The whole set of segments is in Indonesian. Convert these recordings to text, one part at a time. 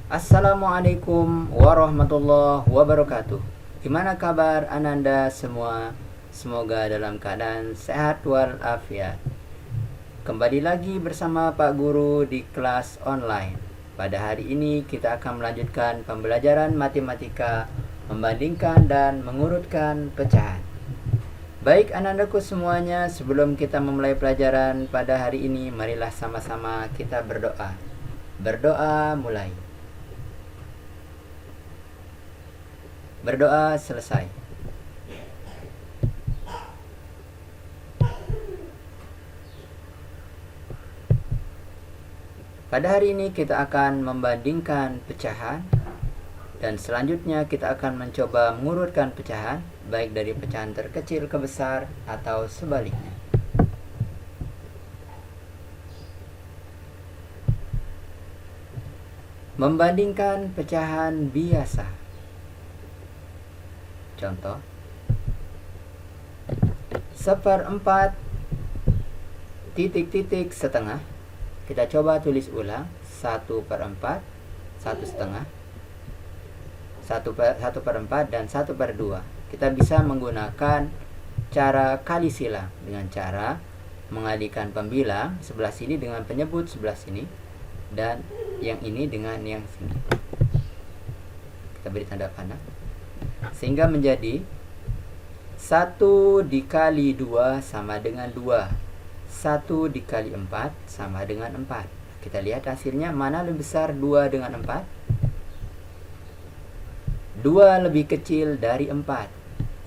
Assalamualaikum warahmatullahi wabarakatuh. Gimana kabar Ananda semua? Semoga dalam keadaan sehat walafiat. Kembali lagi bersama Pak Guru di kelas online. Pada hari ini kita akan melanjutkan pembelajaran matematika, membandingkan dan mengurutkan pecahan. Baik Anandaku semuanya, sebelum kita memulai pelajaran pada hari ini, marilah sama-sama kita berdoa. Berdoa mulai. Berdoa selesai. Pada hari ini kita akan membandingkan pecahan, dan selanjutnya kita akan mencoba mengurutkan pecahan, baik dari pecahan terkecil ke besar atau sebaliknya. Membandingkan pecahan biasa. Contoh, 1/4 titik-titik setengah. Kita coba tulis ulang. 1/4, 1/2, 1/4 dan 1/2. Kita bisa menggunakan cara kali silang dengan cara mengalihkan pembilang sebelah sini dengan penyebut sebelah sini, dan yang ini dengan yang sini. Kita beri tanda panah sehingga menjadi 1 dikali 2 sama dengan 2. 1 dikali 4 sama dengan 4. Kita lihat hasilnya, mana lebih besar 2 dengan 4? 2 lebih kecil dari 4.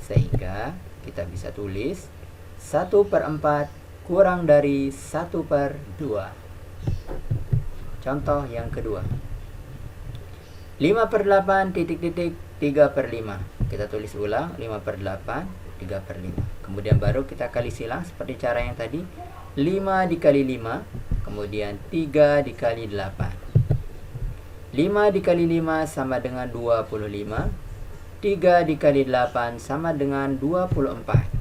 Sehingga kita bisa tulis 1/4 kurang dari 1/2. Contoh yang kedua, 5/8 titik-titik 3/5. Kita tulis ulang, 5/8 3/5. Kemudian baru kita kali silang seperti cara yang tadi. 5 dikali 5, kemudian 3 dikali 8. 5 dikali 5 sama dengan 25. 3 dikali 8 sama dengan 24.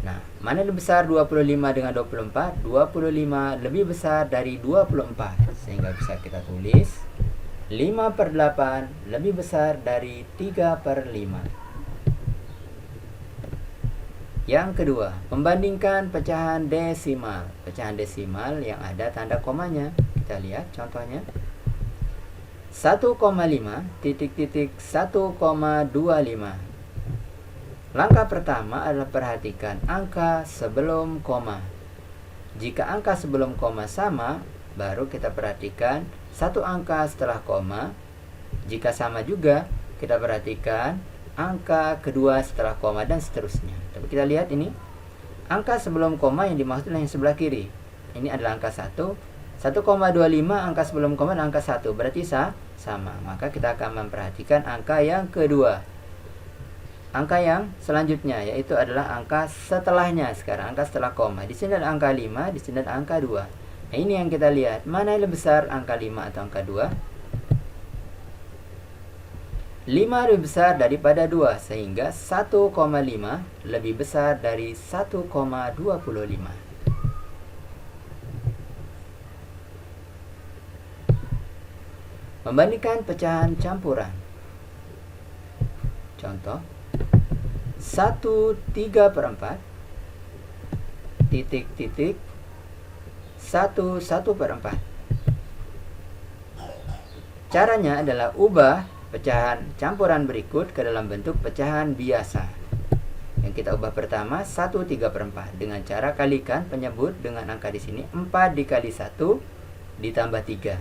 Nah, mana lebih besar 25 dengan 24? 25 lebih besar dari 24. Sehingga bisa kita tulis 5/8 lebih besar dari 3/5. Yang kedua, membandingkan pecahan desimal. Pecahan desimal yang ada tanda komanya. Kita lihat contohnya. 1,5 titik-titik 1,25. Langkah pertama adalah perhatikan angka sebelum koma. Jika angka sebelum koma sama, baru kita perhatikan satu angka setelah koma. Jika sama juga, kita perhatikan angka kedua setelah koma dan seterusnya. Tapi kita lihat ini, angka sebelum koma yang dimaksud yang sebelah kiri. Ini adalah angka 1. 1,25 angka sebelum koma dan angka 1. Berarti sama. Maka kita akan memperhatikan angka yang kedua. Angka yang selanjutnya yaitu adalah angka setelahnya sekarang, angka setelah koma. Di sini ada angka 5, di sini ada angka 2. Nah, ini yang kita lihat, mana yang lebih besar, angka 5 atau angka 2? 5 lebih besar daripada 2, sehingga 1,5 lebih besar dari 1,25. Membandingkan pecahan campuran. Contoh, 1/3/4 titik-titik 1/4. Caranya adalah ubah pecahan campuran berikut ke dalam bentuk pecahan biasa. Yang kita ubah pertama 1/3/4 dengan cara kalikan penyebut dengan angka di sini. 4 dikali 1 ditambah 3.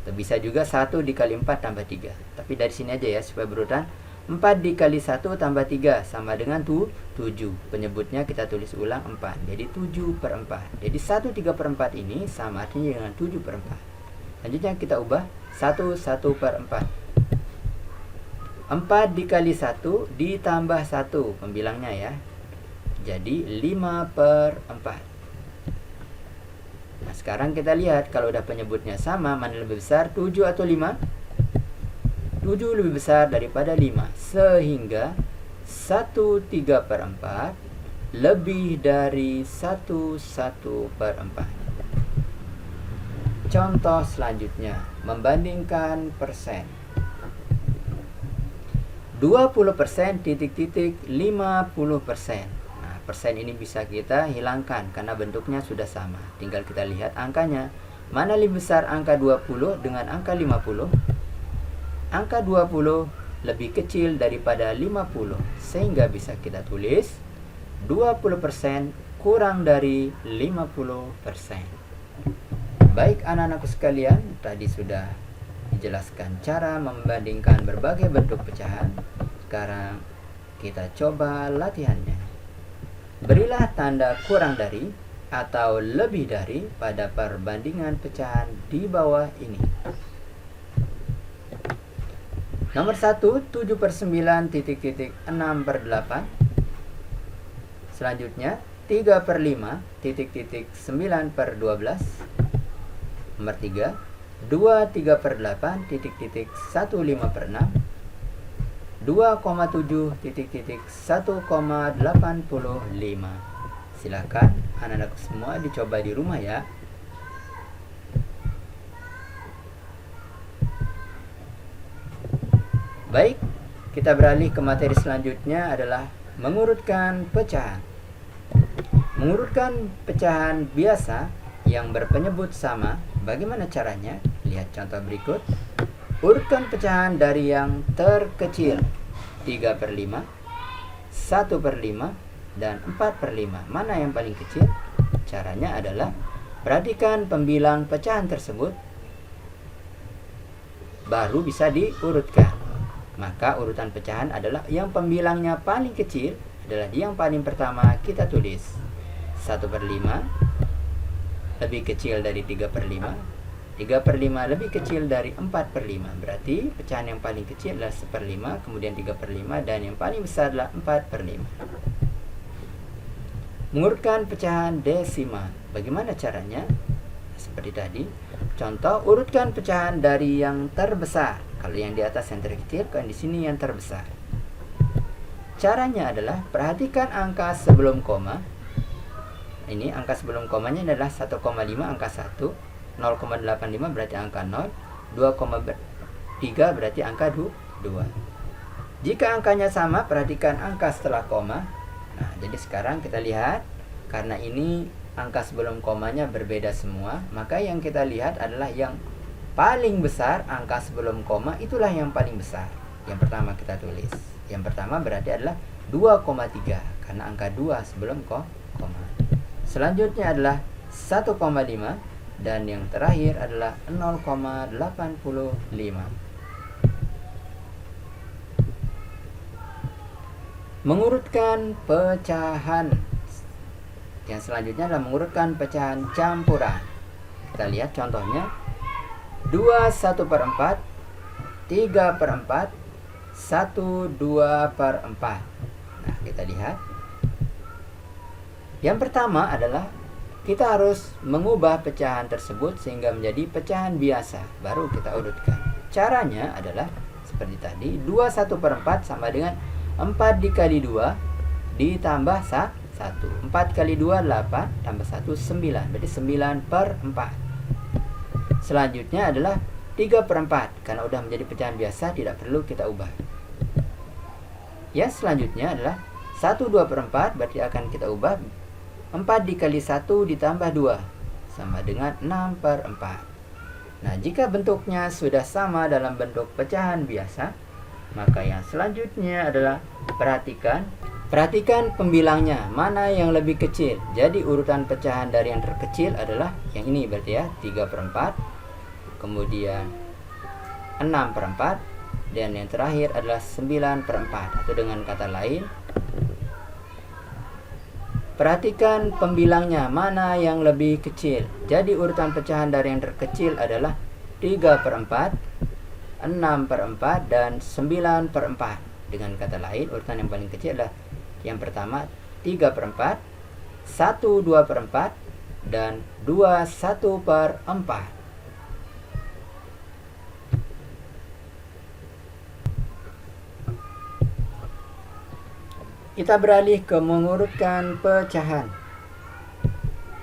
Atau bisa juga 1 dikali 4 tambah 3. Tapi dari sini aja ya supaya berurutan. 4 dikali 1 tambah 3 sama dengan 7. Penyebutnya kita tulis ulang 4. Jadi 7/4. Jadi 1/3/4 ini sama artinya dengan 7/4. Selanjutnya kita ubah 1/4. 4 dikali 1 ditambah 1 pembilangnya ya. Jadi 5/4. Nah, sekarang kita lihat kalau udah penyebutnya sama, mana lebih besar, 7 atau 5? 7 lebih besar daripada 5. Sehingga 1/3/4 lebih dari 1/4. contoh selanjutnya, membandingkan persen. 20% titik-titik 50%. Nah, persen ini bisa kita hilangkan karena bentuknya sudah sama. Tinggal kita lihat angkanya. Mana lebih besar angka 20 dengan angka 50? Angka 20 lebih kecil daripada 50, sehingga bisa kita tulis 20% kurang dari 50%. Baik anak-anakku sekalian, tadi sudah dijelaskan cara membandingkan berbagai bentuk pecahan. Sekarang kita coba latihannya. Berilah tanda kurang dari atau lebih dari pada perbandingan pecahan di bawah ini. Nomor 1, 7/9 titik-titik 6/8. Selanjutnya 3/5 titik-titik 9/12. Nomor 3, 2/3/8 titik-titik 1/5/6. 2,7 titik-titik 1,85. Silakan anak-anak semua dicoba di rumah ya. Baik, kita beralih ke materi selanjutnya adalah mengurutkan pecahan. Mengurutkan pecahan biasa yang berpenyebut sama. Bagaimana caranya? Lihat contoh berikut. Urutkan pecahan dari yang terkecil, 3/5, 1/5, dan 4/5. Mana yang paling kecil? Caranya adalah perhatikan pembilang pecahan tersebut, baru bisa diurutkan. Maka urutan pecahan adalah yang pembilangnya paling kecil adalah yang paling pertama kita tulis. 1/5 lebih kecil dari 3/5. 3/5 lebih kecil dari 4/5. Berarti pecahan yang paling kecil adalah 1/5, kemudian 3/5, dan yang paling besar adalah 4/5. Mengurutkan pecahan desimal. Bagaimana caranya? Seperti tadi. Contoh, urutkan pecahan dari yang terbesar. Kalau yang di atas yang terkecil, kan di sini yang terbesar. Caranya adalah perhatikan angka sebelum koma. Ini angka sebelum komanya adalah 1,5 angka 1, 0,85 berarti angka 0, 2,3 berarti angka 2. Jika angkanya sama, perhatikan angka setelah koma. Nah, jadi sekarang kita lihat, karena ini angka sebelum komanya berbeda semua, maka yang kita lihat adalah yang paling besar angka sebelum koma, itulah yang paling besar. Yang pertama kita tulis. Yang pertama berarti adalah 2,3 karena angka 2 sebelum koma. Selanjutnya adalah 1,5 dan yang terakhir adalah 0,85. Mengurutkan pecahan. Yang selanjutnya adalah mengurutkan pecahan campuran. Kita lihat contohnya. 2 1/4, 3/4, 1 2/4. Nah, kita lihat. Yang pertama adalah kita harus mengubah pecahan tersebut sehingga menjadi pecahan biasa. Baru kita urutkan. Caranya adalah seperti tadi. 2 1/4 sama dengan 4 dikali 2 ditambah 1. 4 kali 2 8 tambah 1 9. Berarti 9/4. Selanjutnya adalah 3/4. Karena udah menjadi pecahan biasa, tidak perlu kita ubah. Yang selanjutnya adalah 1 2/4. Berarti akan kita ubah. 4 dikali 1 ditambah 2 sama dengan 6/4. Nah, jika bentuknya sudah sama dalam bentuk pecahan biasa, maka yang selanjutnya adalah perhatikan pembilangnya, mana yang lebih kecil. Jadi urutan pecahan dari yang terkecil adalah yang ini berarti ya, 3/4, kemudian 6/4, dan yang terakhir adalah 9/4. Atau dengan kata lain, perhatikan pembilangnya, mana yang lebih kecil. Jadi urutan pecahan dari yang terkecil adalah 3/4, 6/4, dan 9/4. Dengan kata lain, urutan yang paling kecil adalah yang pertama 3/4, 1 2/4, dan 2 1/4. Kita beralih ke mengurutkan pecahan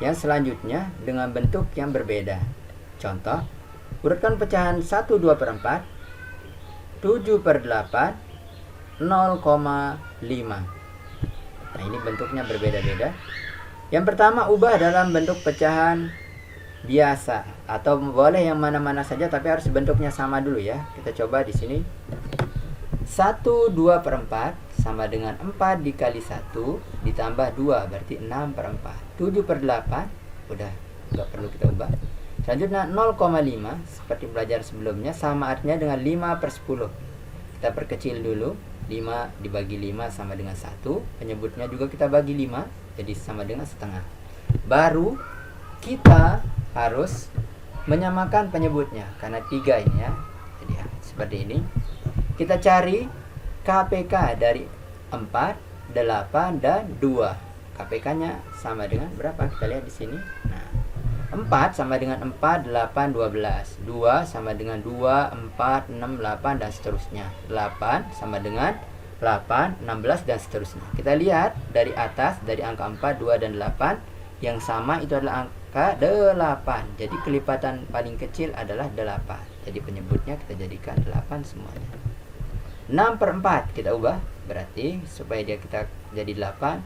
yang selanjutnya dengan bentuk yang berbeda. Contoh, urutkan pecahan 1 2 per 4, 7 per 8, 0,5. Nah, ini bentuknya berbeda-beda. Yang pertama, ubah dalam bentuk pecahan biasa, atau boleh yang mana-mana saja, tapi harus bentuknya sama dulu ya. Kita coba di sini. 1 2 per 4 sama dengan 4 dikali 1 ditambah 2, berarti 6 per 4. 7 per 8, udah nggak perlu kita ubah. Selanjutnya 0,5 seperti belajar sebelumnya, sama artinya dengan 5 per 10. Kita perkecil dulu, 5 dibagi 5 sama dengan 1. Penyebutnya juga kita bagi 5, jadi sama dengan setengah. Baru kita harus menyamakan penyebutnya, karena 3 ini ya. Jadi ya, seperti ini. Kita cari KPK dari 4, 8, dan 2. KPK-nya sama dengan berapa? Kita lihat di sini. Nah, 4 sama dengan 4, 8, 12. 2 sama dengan 2, 4, 6, 8, dan seterusnya. 8 sama dengan 8, 16, dan seterusnya. Kita lihat dari atas, dari angka 4, 2, dan 8. Yang sama itu adalah angka 8. Jadi kelipatan paling kecil adalah 8. Jadi penyebutnya kita jadikan 8 semuanya. 6 per 4 kita ubah, berarti supaya dia kita jadi 8,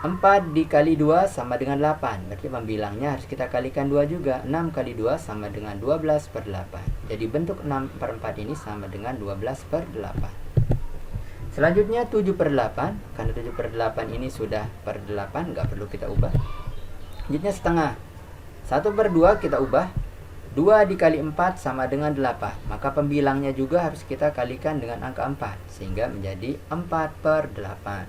4 dikali 2 sama dengan 8, berarti pembilangnya harus kita kalikan 2 juga. 6 kali 2 sama dengan 12 per 8. Jadi bentuk 6 per 4 ini sama dengan 12 per 8. Selanjutnya 7 per 8, karena 7 per 8 ini sudah per 8, nggak perlu kita ubah. Selanjutnya setengah. 1 per 2 kita ubah, 2 dikali 4 sama dengan 8. Maka pembilangnya juga harus kita kalikan dengan angka 4, sehingga menjadi 4 per 8.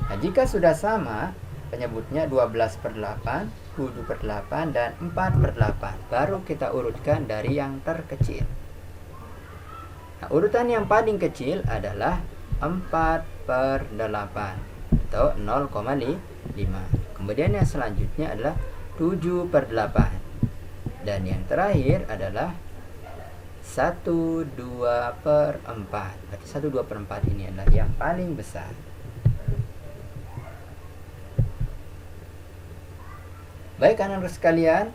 Nah, jika sudah sama, penyebutnya 12 per 8, 7 per 8, dan 4 per 8. Baru kita urutkan dari yang terkecil. Nah, urutan yang paling kecil adalah 4 per 8, atau 0,5. Kemudian yang selanjutnya adalah 7 per 8. Dan yang terakhir adalah 1 2 per 4. Berarti 1 2 per 4 ini adalah yang paling besar. Baik anak-anak sekalian,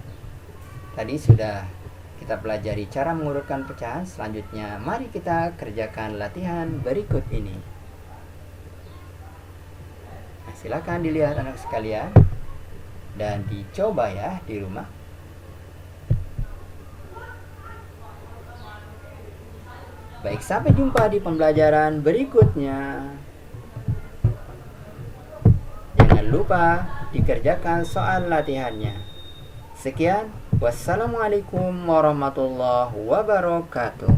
tadi sudah kita pelajari cara mengurutkan pecahan. Selanjutnya mari kita kerjakan latihan berikut ini. Nah, silakan dilihat anak sekalian dan dicoba ya di rumah. Baik, sampai jumpa di pembelajaran berikutnya. Jangan lupa dikerjakan soal latihannya. Sekian, wassalamualaikum warahmatullahi wabarakatuh.